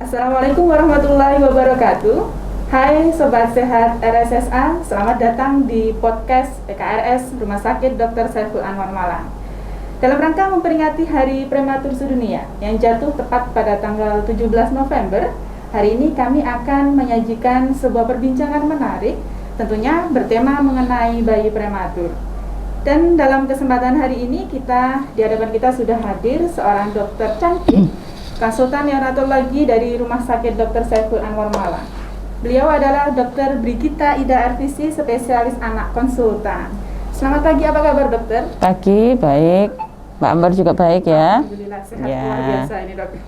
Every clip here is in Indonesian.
Assalamualaikum warahmatullahi wabarakatuh. Hai Sobat Sehat RSSA, selamat datang di podcast PKRS Rumah Sakit Dr. Saiful Anwar Malang. Dalam rangka memperingati Hari Prematur Sedunia yang jatuh tepat pada tanggal 17 November, hari ini kami akan menyajikan sebuah perbincangan menarik, tentunya bertema mengenai bayi prematur. Dan dalam kesempatan hari ini di hadapan kita sudah hadir seorang dokter cantik, konsultan neonatologi dari Rumah Sakit Dr. Saiful Anwar Malang. Beliau adalah Dr. Brigita Ida Arvisi, spesialis anak konsultan. Selamat pagi, apa kabar dokter? Pagi, baik. Mbak Ambar juga baik ya? Alhamdulillah, sehat luar biasa ini dokter.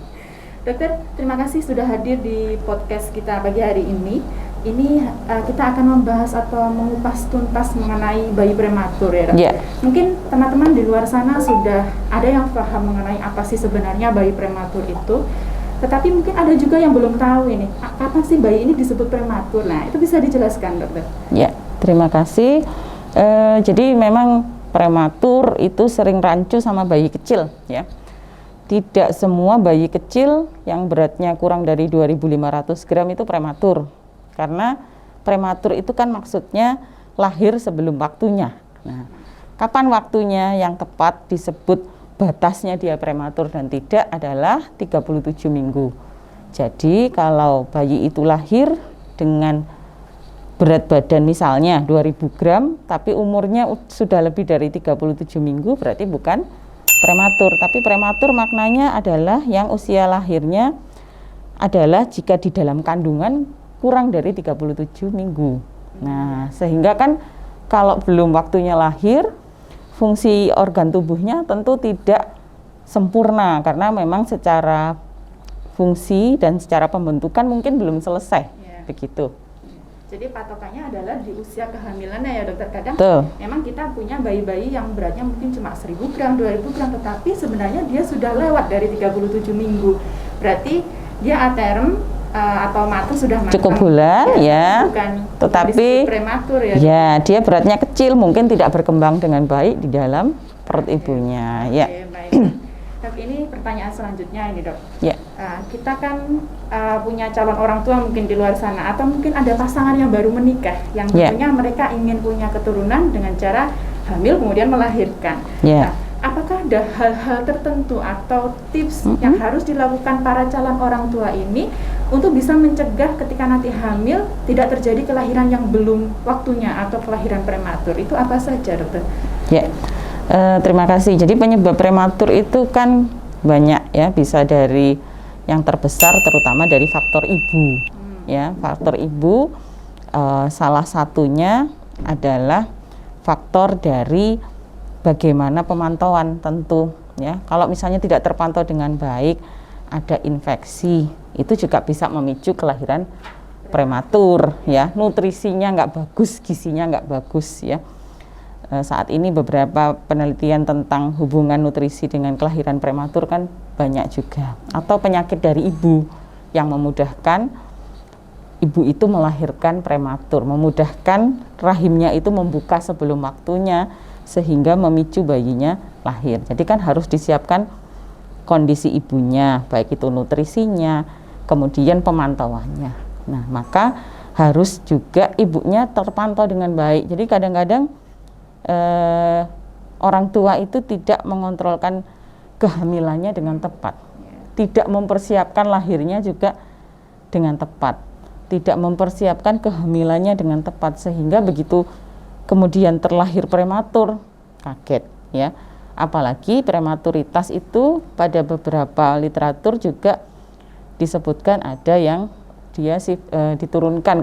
Dokter, terima kasih sudah hadir di podcast kita pagi hari ini. Ini kita akan membahas atau mengupas tuntas mengenai bayi prematur ya dokter. Mungkin teman-teman di luar sana sudah ada yang paham mengenai apa sih sebenarnya bayi prematur itu. Tetapi mungkin ada juga yang belum tahu ini, kapan sih bayi ini disebut prematur? Nah, itu bisa dijelaskan dokter? Ya, terima kasih. Jadi memang prematur itu sering rancu sama bayi kecil ya. Tidak semua bayi kecil yang beratnya kurang dari 2.500 gram itu prematur. Karena prematur itu kan maksudnya lahir sebelum waktunya. Nah, kapan waktunya yang tepat disebut batasnya dia prematur dan tidak adalah 37 minggu. Jadi kalau bayi itu lahir dengan berat badan misalnya 2000 gram tapi umurnya sudah lebih dari 37 minggu berarti bukan prematur. Tapi prematur maknanya adalah yang usia lahirnya adalah jika di dalam kandungan kurang dari 37 minggu. Nah, sehingga kan kalau belum waktunya lahir, fungsi organ tubuhnya tentu tidak sempurna karena memang secara fungsi dan secara pembentukan mungkin belum selesai begitu. Jadi patokannya adalah di usia kehamilannya ya dokter. Kadang memang kita punya bayi-bayi yang beratnya mungkin cuma 1000 gram, 2000 gram, tetapi sebenarnya dia sudah lewat dari 37 minggu. Berarti dia aterm atau matur sudah matang. Cukup bulan ya, tetapi prematur ya. Ya, dia beratnya kecil, mungkin tidak berkembang dengan baik di dalam perut ibunya. Ya. Baik. Dok, ini pertanyaan selanjutnya ini dok. Ya. Kita kan punya calon orang tua mungkin di luar sana atau mungkin ada pasangan yang baru menikah yang tentunya mereka ingin punya keturunan dengan cara hamil kemudian melahirkan. Nah, apakah ada hal-hal tertentu atau tips yang harus dilakukan para calon orang tua ini untuk bisa mencegah ketika nanti hamil tidak terjadi kelahiran yang belum waktunya atau kelahiran prematur? Itu apa saja dokter? Ya, terima kasih. Jadi penyebab prematur itu kan banyak ya, bisa dari yang terbesar terutama dari faktor ibu. Ya, faktor ibu salah satunya adalah faktor dari bagaimana pemantauan tentu ya. Kalau misalnya tidak terpantau dengan baik, ada infeksi, itu juga bisa memicu kelahiran prematur ya. Nutrisinya nggak bagus, gizinya nggak bagus ya. Saat ini beberapa penelitian tentang hubungan nutrisi dengan kelahiran prematur kan banyak juga. Atau penyakit dari ibu yang memudahkan ibu itu melahirkan prematur, memudahkan rahimnya itu membuka sebelum waktunya sehingga memicu bayinya lahir. Jadi kan harus disiapkan kondisi ibunya, baik itu nutrisinya, kemudian pemantauannya. Nah, maka harus juga ibunya terpantau dengan baik. Jadi kadang-kadang orang tua itu tidak mengontrolkan kehamilannya dengan tepat, tidak mempersiapkan lahirnya juga dengan tepat, tidak mempersiapkan kehamilannya dengan tepat, sehingga begitu kemudian terlahir prematur kaget ya. Apalagi prematuritas itu pada beberapa literatur juga disebutkan ada yang dia diturunkan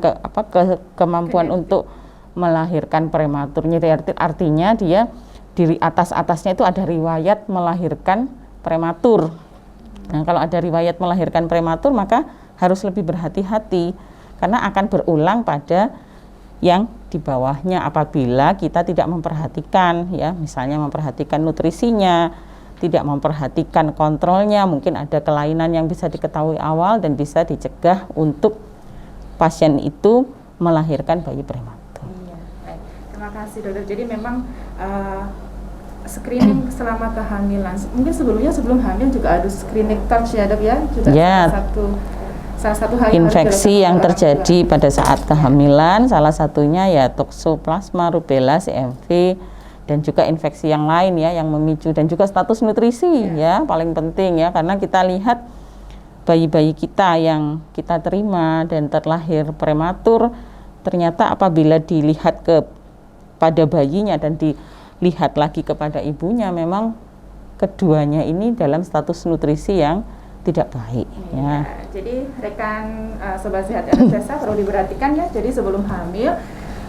kemampuan untuk melahirkan prematurnya. Artinya dia di atasnya itu ada riwayat melahirkan prematur. Nah, kalau ada riwayat melahirkan prematur maka harus lebih berhati-hati karena akan berulang pada yang di bawahnya apabila kita tidak memperhatikan ya, misalnya memperhatikan nutrisinya, tidak memperhatikan kontrolnya, mungkin ada kelainan yang bisa diketahui awal dan bisa dicegah untuk pasien itu melahirkan bayi prematur. Iya, baik. Terima kasih dokter. Jadi memang screening selama kehamilan. Mungkin sebelum hamil juga ada screening touch ya dok ya, juga salah satu hal yang infeksi yang harus dilakukan terjadi pada saat kehamilan, salah satunya ya toksoplasma, rubella, CMV, dan juga infeksi yang lain ya yang memicu, dan juga status nutrisi ya paling penting ya, karena kita lihat bayi-bayi kita yang kita terima dan terlahir prematur, ternyata apabila dilihat pada bayinya dan dilihat lagi kepada ibunya, memang keduanya ini dalam status nutrisi yang tidak baik ya. Jadi rekan Sobat Sehat RSSA perlu diperhatikan ya. Jadi sebelum hamil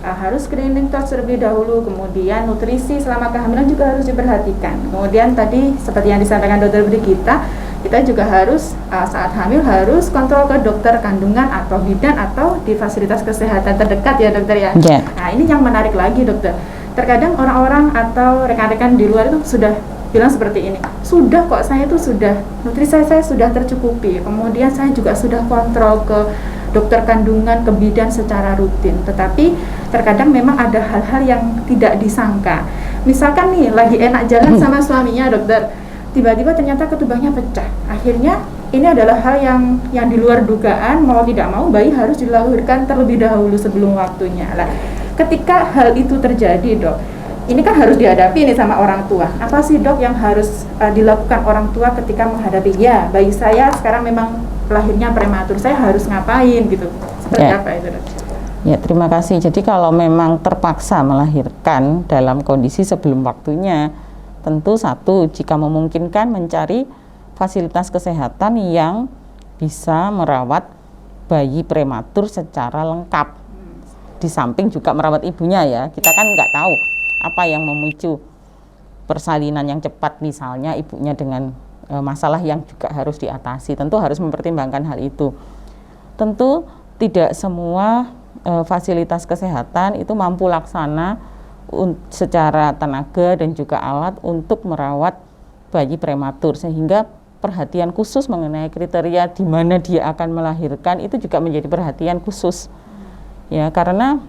harus screening terlebih dahulu, kemudian nutrisi selama kehamilan juga harus diperhatikan. Kemudian tadi seperti yang disampaikan Dokter Brigita, kita juga harus saat hamil harus kontrol ke dokter kandungan atau bidan atau di fasilitas kesehatan terdekat ya dokter ya. Nah ini yang menarik lagi dokter. Terkadang orang-orang atau rekan-rekan di luar itu sudah bilang seperti ini, sudah kok saya itu sudah nutrisi saya sudah tercukupi, kemudian saya juga sudah kontrol ke dokter kandungan, ke bidan secara rutin, tetapi terkadang memang ada hal-hal yang tidak disangka. Misalkan nih lagi enak jalan sama suaminya dokter, tiba-tiba ternyata ketubahnya pecah. Akhirnya ini adalah hal yang di luar dugaan, mau tidak mau bayi harus dilahirkan terlebih dahulu sebelum waktunya. Lah, ketika hal itu terjadi dok, ini kan harus dihadapi nih sama orang tua. Apa sih dok yang harus dilakukan orang tua ketika menghadapi, ya bayi saya sekarang memang lahirnya prematur, saya harus ngapain gitu? Seperti apa itu dok? Ya terima kasih. Jadi kalau memang terpaksa melahirkan dalam kondisi sebelum waktunya, tentu satu, jika memungkinkan mencari fasilitas kesehatan yang bisa merawat bayi prematur secara lengkap. Di samping juga merawat ibunya ya. Kita kan nggak tahu apa yang memicu persalinan yang cepat, misalnya ibunya dengan masalah yang juga harus diatasi. Tentu harus mempertimbangkan hal itu. Tentu tidak semua fasilitas kesehatan itu mampu laksana secara tenaga dan juga alat untuk merawat bayi prematur, sehingga perhatian khusus mengenai kriteria di mana dia akan melahirkan itu juga menjadi perhatian khusus ya, karena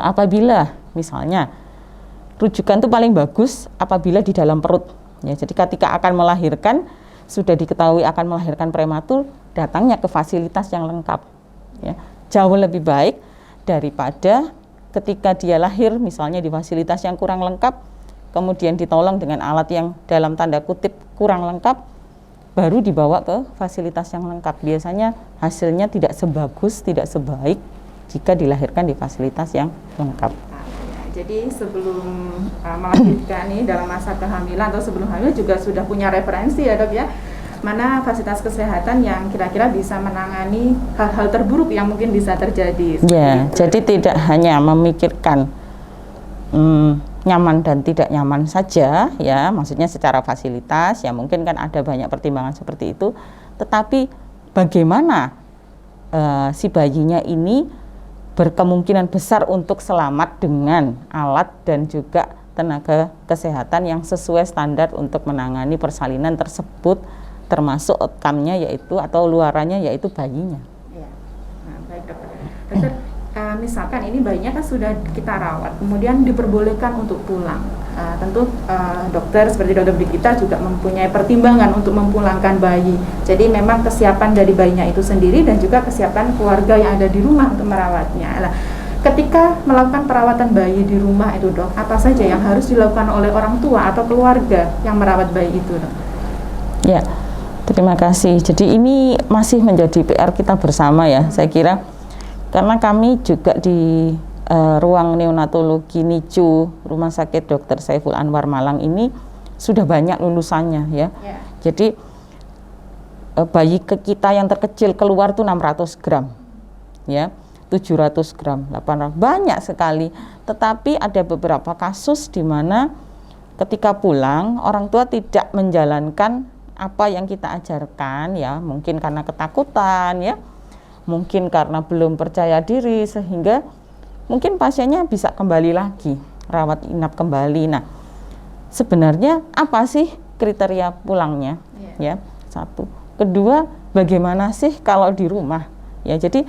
apabila misalnya rujukan itu paling bagus apabila di dalam perut ya, jadi ketika akan melahirkan sudah diketahui akan melahirkan prematur, datangnya ke fasilitas yang lengkap ya, jauh lebih baik daripada ketika dia lahir misalnya di fasilitas yang kurang lengkap, kemudian ditolong dengan alat yang dalam tanda kutip kurang lengkap, baru dibawa ke fasilitas yang lengkap. Biasanya hasilnya tidak sebagus, tidak sebaik jika dilahirkan di fasilitas yang lengkap. Jadi sebelum melahirkan nih dalam masa kehamilan atau sebelum hamil juga sudah punya referensi ya dok ya, mana fasilitas kesehatan yang kira-kira bisa menangani hal-hal terburuk yang mungkin bisa terjadi. Ya, jadi tidak hanya memikirkan nyaman dan tidak nyaman saja ya, maksudnya secara fasilitas ya mungkin kan ada banyak pertimbangan seperti itu, tetapi bagaimana si bayinya ini berkemungkinan besar untuk selamat dengan alat dan juga tenaga kesehatan yang sesuai standar untuk menangani persalinan tersebut, termasuk outcome-nya yaitu atau luarannya yaitu bayinya. Ya. Nah, baik dokter. Dokter, misalkan ini bayinya kan sudah kita rawat, kemudian diperbolehkan untuk pulang. Tentu dokter seperti dokter Brigita juga mempunyai pertimbangan untuk memulangkan bayi. Jadi memang kesiapan dari bayinya itu sendiri dan juga kesiapan keluarga yang ada di rumah untuk merawatnya. Nah, ketika melakukan perawatan bayi di rumah itu dok, apa saja yang harus dilakukan oleh orang tua atau keluarga yang merawat bayi itu dok? Ya, terima kasih. Jadi ini masih menjadi PR kita bersama ya, saya kira. Karena kami juga di ruang neonatologi NICU Rumah Sakit Dr. Saiful Anwar Malang ini sudah banyak lulusannya ya. Jadi bayi kita yang terkecil keluar tuh 600 gram ya, 700 gram, 800, banyak sekali. Tetapi ada beberapa kasus di mana ketika pulang orang tua tidak menjalankan apa yang kita ajarkan ya, mungkin karena ketakutan ya, mungkin karena belum percaya diri, sehingga mungkin pasiennya bisa kembali lagi, rawat inap kembali. Nah, sebenarnya apa sih kriteria pulangnya? Ya, satu. Kedua, bagaimana sih kalau di rumah? Ya, jadi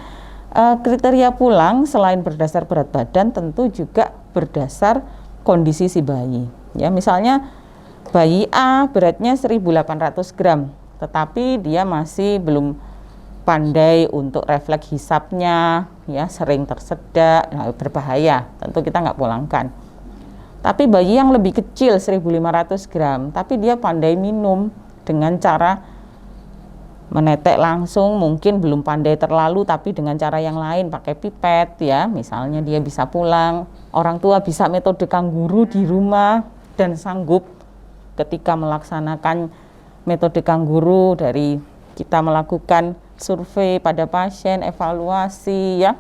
kriteria pulang selain berdasar berat badan, tentu juga berdasar kondisi si bayi. Ya, misalnya bayi A beratnya 1.800 gram, tetapi dia masih belum pandai untuk refleks hisapnya, ya sering tersedak, nah, berbahaya, tentu kita nggak pulangkan. Tapi bayi yang lebih kecil 1.500 gram, tapi dia pandai minum dengan cara menetek langsung, mungkin belum pandai terlalu, tapi dengan cara yang lain, pakai pipet ya, misalnya dia bisa pulang. Orang tua bisa metode kangguru di rumah dan sanggup ketika melaksanakan metode kangguru dari kita melakukan survei pada pasien, evaluasi ya,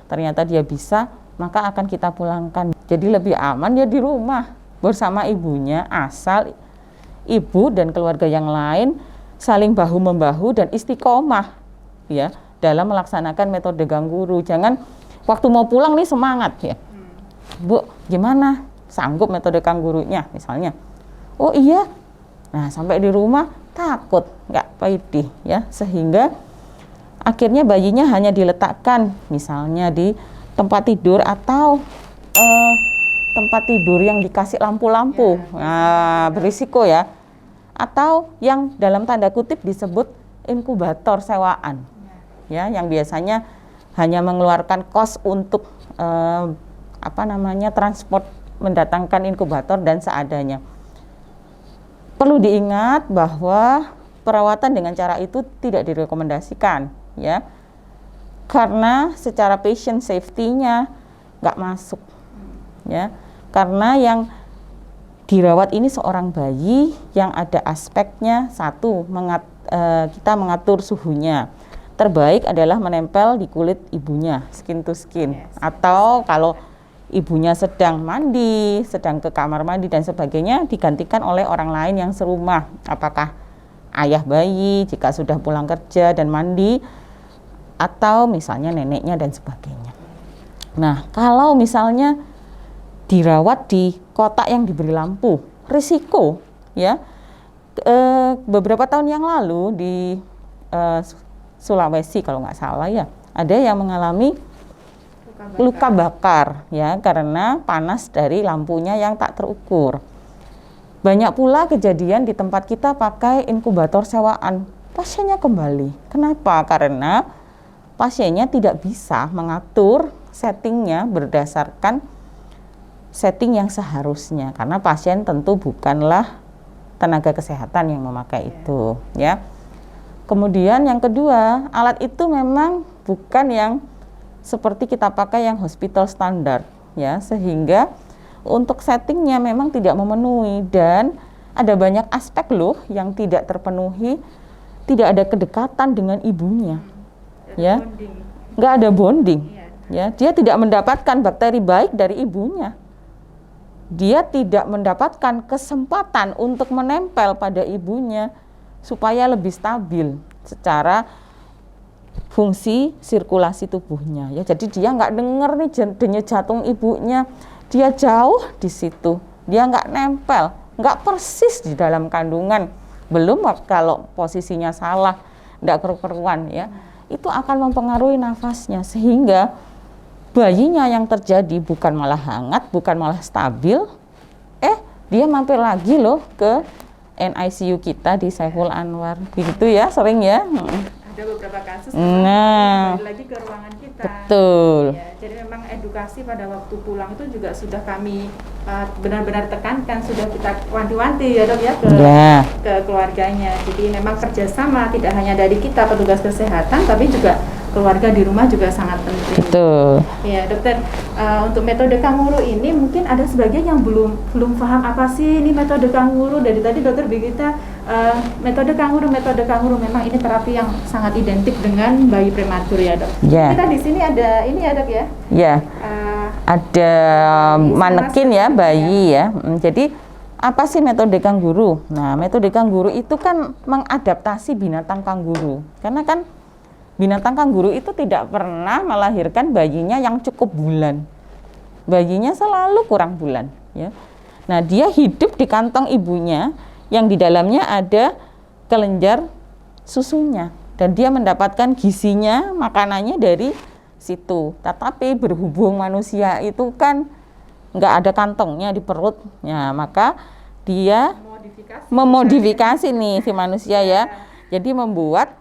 ternyata dia bisa, maka akan kita pulangkan. Jadi lebih aman ya di rumah bersama ibunya, asal ibu dan keluarga yang lain saling bahu-membahu dan istiqomah ya dalam melaksanakan metode kangguru. Jangan waktu mau pulang nih semangat ya, Bu, gimana? Sanggup metode kanggurunya misalnya? Oh iya. Nah, sampai di rumah takut, nggak pede ya, sehingga akhirnya bayinya hanya diletakkan misalnya di tempat tidur atau tempat tidur yang dikasih lampu-lampu, nah, berisiko ya, atau yang dalam tanda kutip disebut inkubator sewaan ya, yang biasanya hanya mengeluarkan kos untuk transport mendatangkan inkubator dan seadanya. Perlu diingat bahwa perawatan dengan cara itu tidak direkomendasikan ya, karena secara patient safety-nya nggak masuk ya, karena yang dirawat ini seorang bayi yang ada aspeknya satu, kita mengatur suhunya. Terbaik adalah menempel di kulit ibunya, skin to skin, atau kalau ibunya sedang mandi, sedang ke kamar mandi dan sebagainya, digantikan oleh orang lain yang serumah, apakah ayah bayi jika sudah pulang kerja dan mandi, atau misalnya neneknya dan sebagainya. Nah, kalau misalnya dirawat di kotak yang diberi lampu, risiko ya. Beberapa tahun yang lalu di Sulawesi kalau nggak salah ya, ada yang mengalami luka bakar ya karena panas dari lampunya yang tak terukur. Banyak pula kejadian di tempat kita pakai inkubator sewaan, pasiennya kembali. Kenapa? Karena pasiennya tidak bisa mengatur settingnya berdasarkan setting yang seharusnya, karena pasien tentu bukanlah tenaga kesehatan yang memakai itu ya. Kemudian yang kedua, alat itu memang bukan yang seperti kita pakai yang hospital standar ya, sehingga untuk settingnya memang tidak memenuhi dan ada banyak aspek loh yang tidak terpenuhi. Tidak ada kedekatan dengan ibunya ya, nggak ada bonding ya, dia tidak mendapatkan bakteri baik dari ibunya, dia tidak mendapatkan kesempatan untuk menempel pada ibunya supaya lebih stabil secara fungsi sirkulasi tubuhnya ya. Jadi dia nggak denger nih denyut jantung ibunya, dia jauh di situ, dia nggak nempel, nggak persis di dalam kandungan. Belum kalau posisinya salah, nggak keru-keruan ya, itu akan mempengaruhi nafasnya, sehingga bayinya yang terjadi bukan malah hangat, bukan malah stabil, dia mampir lagi loh ke NICU kita di Saiful Anwar, begitu ya, sering ya. Ada beberapa kasus kembali lagi ke ruangan kita. Betul. Ya, jadi memang edukasi pada waktu pulang itu juga sudah kami benar-benar tekankan, sudah kita wanti-wanti ya dok ya ke keluarganya. Jadi memang kerjasama tidak hanya dari kita petugas kesehatan, tapi juga keluarga di rumah juga sangat penting. Betul. Ya dokter, untuk metode kangguru ini mungkin ada sebagian yang belum paham apa sih ini metode kangguru. Dari tadi dokter Bigita metode kangguru memang ini terapi yang sangat identik dengan bayi prematur ya dok. Kita di sini ada ini ya dok ya. Ada manekin ya bayi ya. Jadi apa sih metode kangguru? Nah, metode kangguru itu kan mengadaptasi binatang kangguru. Karena kan binatang kangguru itu tidak pernah melahirkan bayinya yang cukup bulan. Bayinya selalu kurang bulan ya. Nah, dia hidup di kantong ibunya yang di dalamnya ada kelenjar susunya dan dia mendapatkan gizinya, makanannya dari situ. Tetapi berhubung manusia itu kan nggak ada kantongnya di perutnya, maka dia memodifikasi nih si manusia ya. Jadi membuat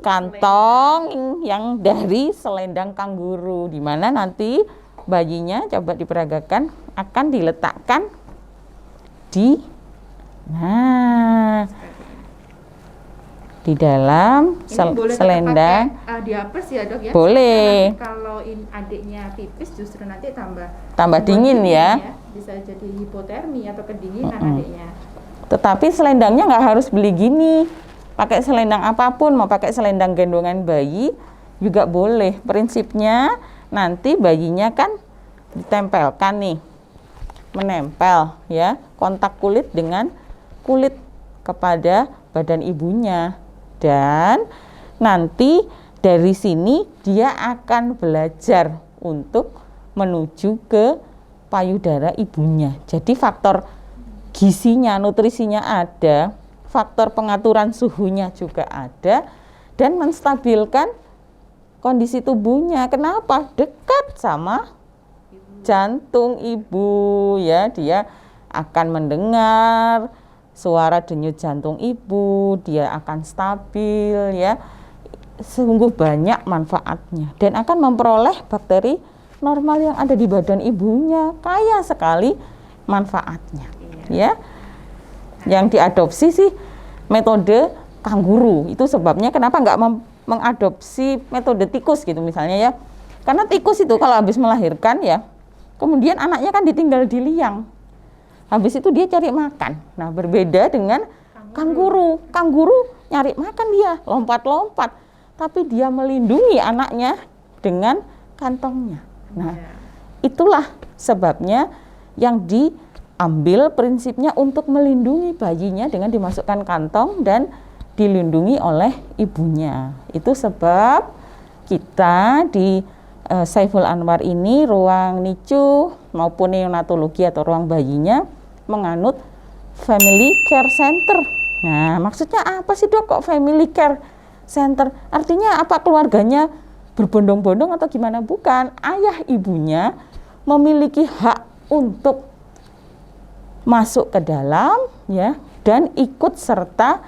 kantong yang dari selendang kanguru, di mana nanti bayinya coba diperagakan akan diletakkan di di dalam selendang. Diapers ya dok ya? Boleh. Kalau adiknya pipis justru nanti tambah dingin ya. Bisa jadi hipotermi atau kedinginan adiknya. Tetapi selendangnya nggak harus beli gini. Pakai selendang apapun, mau pakai selendang gendongan bayi juga boleh. Prinsipnya nanti bayinya kan ditempelkan nih, menempel ya, kontak kulit dengan kulit kepada badan ibunya, dan nanti dari sini dia akan belajar untuk menuju ke payudara ibunya. Jadi faktor gizinya, nutrisinya ada, faktor pengaturan suhunya juga ada, dan menstabilkan kondisi tubuhnya. Kenapa? Dekat sama jantung ibu ya, dia akan mendengar suara denyut jantung ibu, dia akan stabil ya. Sungguh banyak manfaatnya dan akan memperoleh bakteri normal yang ada di badan ibunya. Kaya sekali manfaatnya ya. Yang diadopsi sih metode kanguru. Itu sebabnya kenapa nggak mengadopsi metode tikus gitu misalnya ya. Karena tikus itu kalau habis melahirkan ya, kemudian anaknya kan ditinggal di liang. Habis itu dia cari makan. Nah, berbeda dengan kanguru. Kanguru nyari makan dia, lompat-lompat. Tapi dia melindungi anaknya dengan kantongnya. Nah, itulah sebabnya yang diambil prinsipnya untuk melindungi bayinya dengan dimasukkan kantong dan dilindungi oleh ibunya. Itu sebab kita di Saiful Anwar ini, ruang NICU maupun neonatologi atau ruang bayinya menganut Family Care Center. Nah, maksudnya apa sih dok kok Family Care Center? Artinya apa, keluarganya berbondong-bondong atau gimana? Bukan. Ayah ibunya memiliki hak untuk masuk ke dalam ya, dan ikut serta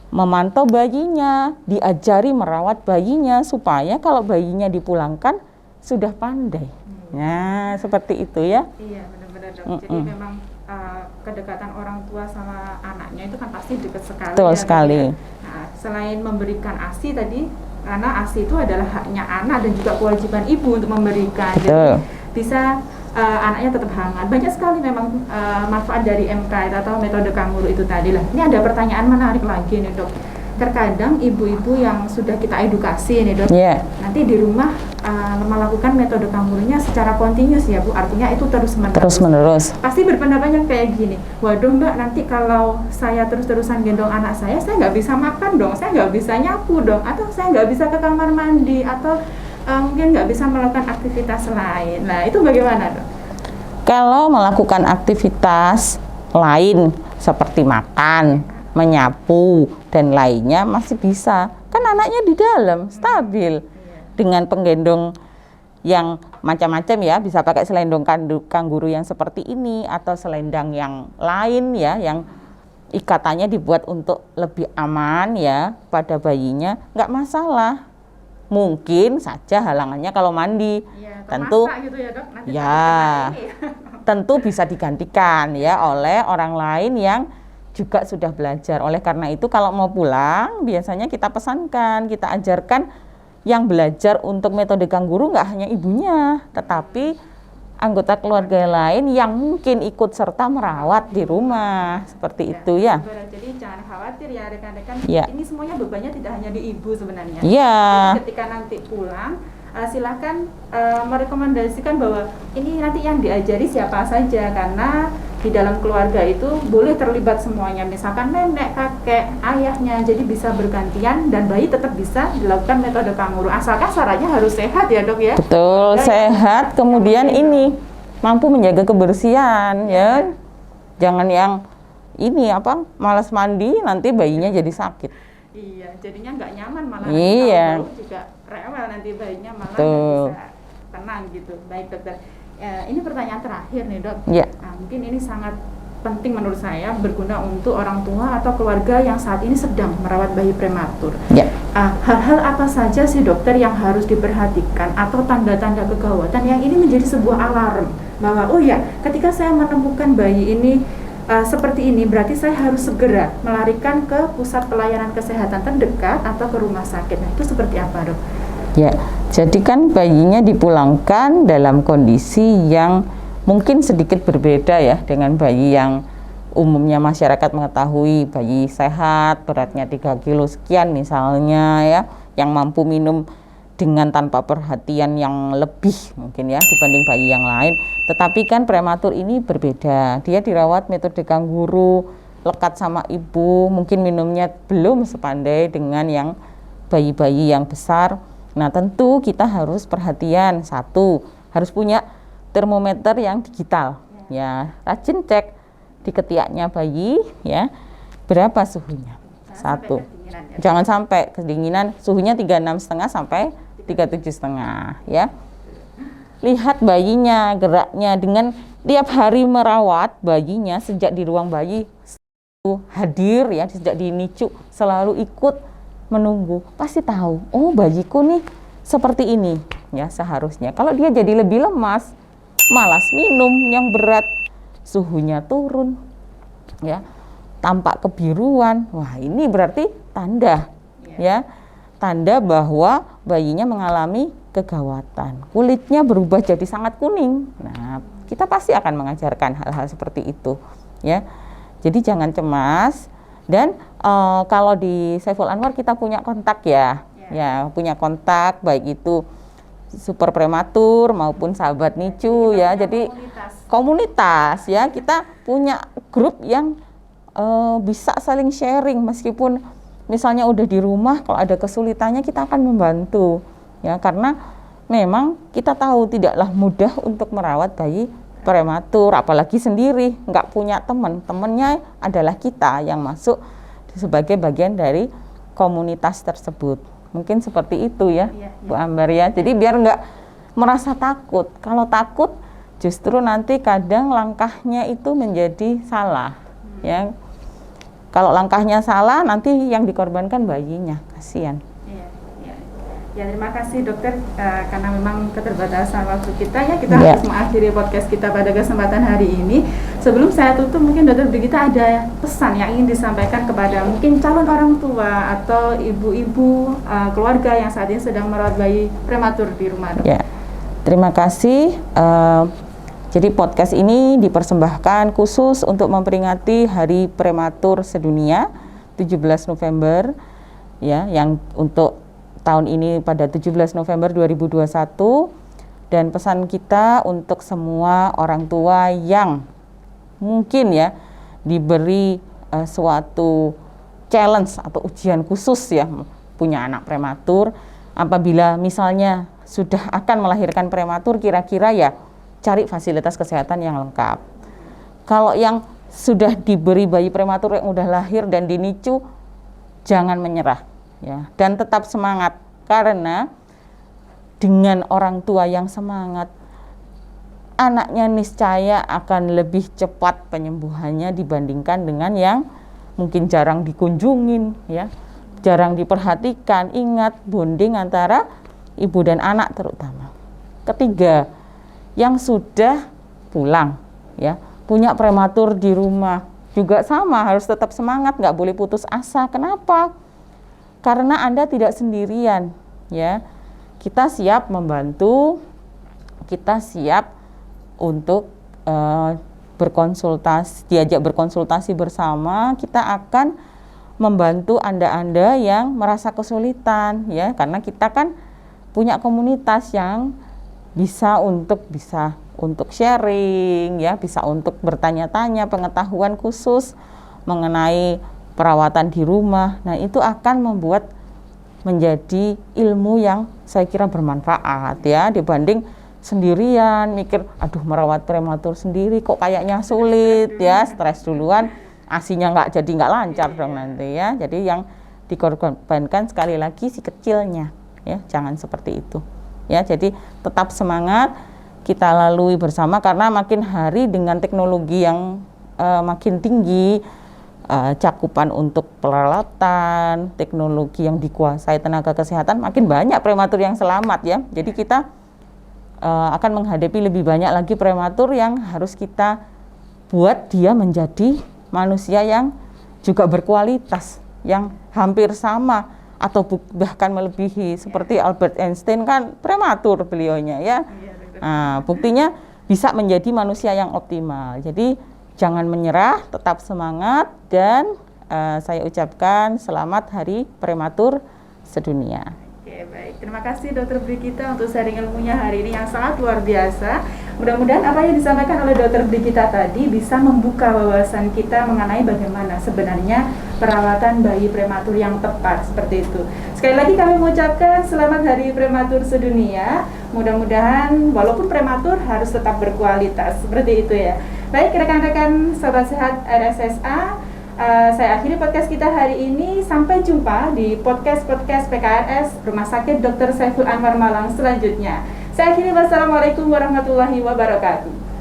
memantau bayinya, diajari merawat bayinya supaya kalau bayinya dipulangkan sudah pandai. Nah, seperti itu ya. Iya, benar-benar dok. Jadi memang kedekatan orang tua sama anaknya itu kan pasti dekat sekali. Betul ya, sekali. Ya. Nah, selain memberikan ASI tadi, karena ASI itu adalah haknya anak dan juga kewajiban ibu untuk memberikan. Betul. Jadi bisa anaknya tetap hangat. Banyak sekali memang manfaat dari MK atau metode kanguru itu tadi lah. Ini ada pertanyaan menarik lagi nih dok. Terkadang ibu-ibu yang sudah kita edukasi nih dok, nanti di rumah melakukan metode kangurunya secara kontinus ya Bu, artinya itu terus-menerus. Pasti berpendapat yang kayak gini, waduh Mbak, nanti kalau saya terus-terusan gendong anak saya nggak bisa makan dong, saya nggak bisa nyapu dong, atau saya nggak bisa ke kamar mandi, atau mungkin nggak bisa melakukan aktivitas lain. Nah, itu bagaimana dok? Kalau melakukan aktivitas lain seperti makan, menyapu, dan lainnya masih bisa. Kan anaknya di dalam, stabil. Dengan penggendong yang macam-macam ya, bisa pakai selendang kanguru yang seperti ini, atau selendang yang lain ya, yang ikatannya dibuat untuk lebih aman ya pada bayinya, nggak masalah. Mungkin saja halangannya kalau mandi, tentu gitu ya, dok? Nanti tentu bisa digantikan ya oleh orang lain yang juga sudah belajar. Oleh karena itu kalau mau pulang biasanya kita pesankan, kita ajarkan yang belajar untuk metode kanguru nggak hanya ibunya, tetapi anggota keluarga lain yang mungkin ikut serta merawat di rumah, seperti itu ya. Jadi jangan khawatir ya rekan-rekan, ini semuanya bebannya tidak hanya di ibu sebenarnya. Ketika nanti pulang, silahkan merekomendasikan bahwa ini nanti yang diajari siapa saja, karena di dalam keluarga itu boleh terlibat semuanya, misalkan nenek, kakek, ayahnya, jadi bisa bergantian dan bayi tetap bisa dilakukan metode kanguru, asalkan syaratnya harus sehat ya dok ya. Betul, sehat, kemudian ini mampu menjaga kebersihan ya. Jangan yang ini malas mandi nanti bayinya jadi sakit. Iya, jadinya nggak nyaman malah. Iya. Juga rewel nanti bayinya malah nggak bisa tenang gitu. Baik dokter. Ini pertanyaan terakhir nih dok. Ya. Nah, mungkin ini sangat penting menurut saya, berguna untuk orang tua atau keluarga yang saat ini sedang merawat bayi prematur. Hal-hal apa saja sih dokter yang harus diperhatikan atau tanda-tanda kegawatan yang ini menjadi sebuah alarm bahwa oh ya, ketika saya menemukan bayi ini seperti ini, berarti saya harus segera melarikan ke pusat pelayanan kesehatan terdekat atau ke rumah sakit. Nah, itu seperti apa, Dok? Ya, jadi kan bayinya dipulangkan dalam kondisi yang mungkin sedikit berbeda ya dengan bayi yang umumnya masyarakat mengetahui, bayi sehat, beratnya 3 kilo sekian misalnya ya, yang mampu minum dengan tanpa perhatian yang lebih mungkin ya dibanding bayi yang lain. Tetapi kan prematur ini berbeda, dia dirawat metode kangguru, lekat sama ibu, mungkin minumnya belum sepandai dengan yang bayi-bayi yang besar. Nah tentu kita harus perhatian, satu, harus punya termometer yang digital ya, rajin cek di ketiaknya bayi ya, berapa suhunya. Satu, jangan sampai kedinginan, suhunya 36,5 sampai 37,5 ya. Lihat bayinya, geraknya, dengan tiap hari merawat bayinya sejak di ruang bayi hadir ya, sejak di NICU selalu ikut menunggu, pasti tahu, oh bayiku nih seperti ini ya seharusnya. Kalau dia jadi lebih lemas, malas minum yang berat, suhunya turun ya, tampak kebiruan, wah ini berarti tanda ya, tanda bahwa bayinya mengalami kegawatan, kulitnya berubah jadi sangat kuning. Nah kita pasti akan mengajarkan hal-hal seperti itu ya, jadi jangan cemas. Dan kalau di Saiful Anwar kita punya kontak ya, punya kontak baik itu super prematur maupun sahabat NICU ya, jadi komunitas ya, kita punya grup yang bisa saling sharing, meskipun misalnya udah di rumah, kalau ada kesulitannya kita akan membantu ya, karena memang kita tahu tidaklah mudah untuk merawat bayi prematur, apalagi sendiri, nggak punya temennya adalah kita yang masuk sebagai bagian dari komunitas tersebut. Mungkin seperti itu ya, Bu Ambar ya. Jadi biar nggak merasa takut. Kalau takut justru nanti kadang langkahnya itu menjadi salah ya. Kalau langkahnya salah, nanti yang dikorbankan bayinya, kasihan. Ya terima kasih dokter, karena memang keterbatasan waktu kita ya, kita harus mengakhiri podcast kita pada kesempatan hari ini. Sebelum saya tutup, mungkin dokter Brigita ada pesan yang ingin disampaikan kepada mungkin calon orang tua atau ibu-ibu keluarga yang saat ini sedang merawat bayi prematur di rumah, dok. Ya, terima kasih. Jadi podcast ini dipersembahkan khusus untuk memperingati Hari Prematur Sedunia 17 November ya, yang untuk tahun ini pada 17 November 2021, dan pesan kita untuk semua orang tua yang mungkin ya diberi suatu challenge atau ujian khusus ya, punya anak prematur, apabila misalnya sudah akan melahirkan prematur, kira-kira ya cari fasilitas kesehatan yang lengkap. Kalau yang sudah diberi bayi prematur yang udah lahir dan di NICU, jangan menyerah ya, dan tetap semangat, karena dengan orang tua yang semangat, anaknya niscaya akan lebih cepat penyembuhannya dibandingkan dengan yang mungkin jarang dikunjungin ya, jarang diperhatikan. Ingat, bonding antara ibu dan anak terutama. Ketiga, yang sudah pulang ya, punya prematur di rumah juga sama, harus tetap semangat, nggak boleh putus asa. Kenapa? Karena Anda tidak sendirian ya, kita siap membantu, kita siap untuk diajak berkonsultasi bersama. Kita akan membantu Anda yang merasa kesulitan ya, karena kita kan punya komunitas yang bisa untuk sharing ya, bisa untuk bertanya-tanya pengetahuan khusus mengenai perawatan di rumah. Nah, itu akan membuat menjadi ilmu yang saya kira bermanfaat ya, dibanding sendirian mikir, aduh merawat prematur sendiri kok kayaknya sulit ya, stres duluan, asinya nggak lancar dong nanti ya. Jadi yang dikorbankan sekali lagi si kecilnya ya, jangan seperti itu ya. Jadi tetap semangat, kita lalui bersama, karena makin hari dengan teknologi yang makin tinggi, cakupan untuk peralatan, teknologi yang dikuasai tenaga kesehatan, makin banyak prematur yang selamat ya. Jadi kita akan menghadapi lebih banyak lagi prematur yang harus kita buat dia menjadi manusia yang juga berkualitas, yang hampir sama atau bahkan melebihi. Seperti Albert Einstein kan prematur beliaunya ya. Nah, buktinya bisa menjadi manusia yang optimal. Jadi jangan menyerah, tetap semangat, dan saya ucapkan selamat Hari Prematur Sedunia. Oke, baik. Terima kasih Dr. Brigita untuk sharing ilmunya hari ini yang sangat luar biasa. Mudah-mudahan apa yang disampaikan oleh Dr. Brigita tadi bisa membuka wawasan kita mengenai bagaimana sebenarnya perawatan bayi prematur yang tepat, seperti itu. Sekali lagi kami mengucapkan selamat Hari Prematur Sedunia. Mudah-mudahan walaupun prematur harus tetap berkualitas, seperti itu ya. Baik rekan-rekan Sobat Sehat RSSA, saya akhiri podcast kita hari ini. Sampai jumpa di podcast-podcast PKRS Rumah Sakit Dr. Saiful Anwar Malang selanjutnya. Saya akhiri, wassalamualaikum warahmatullahi wabarakatuh.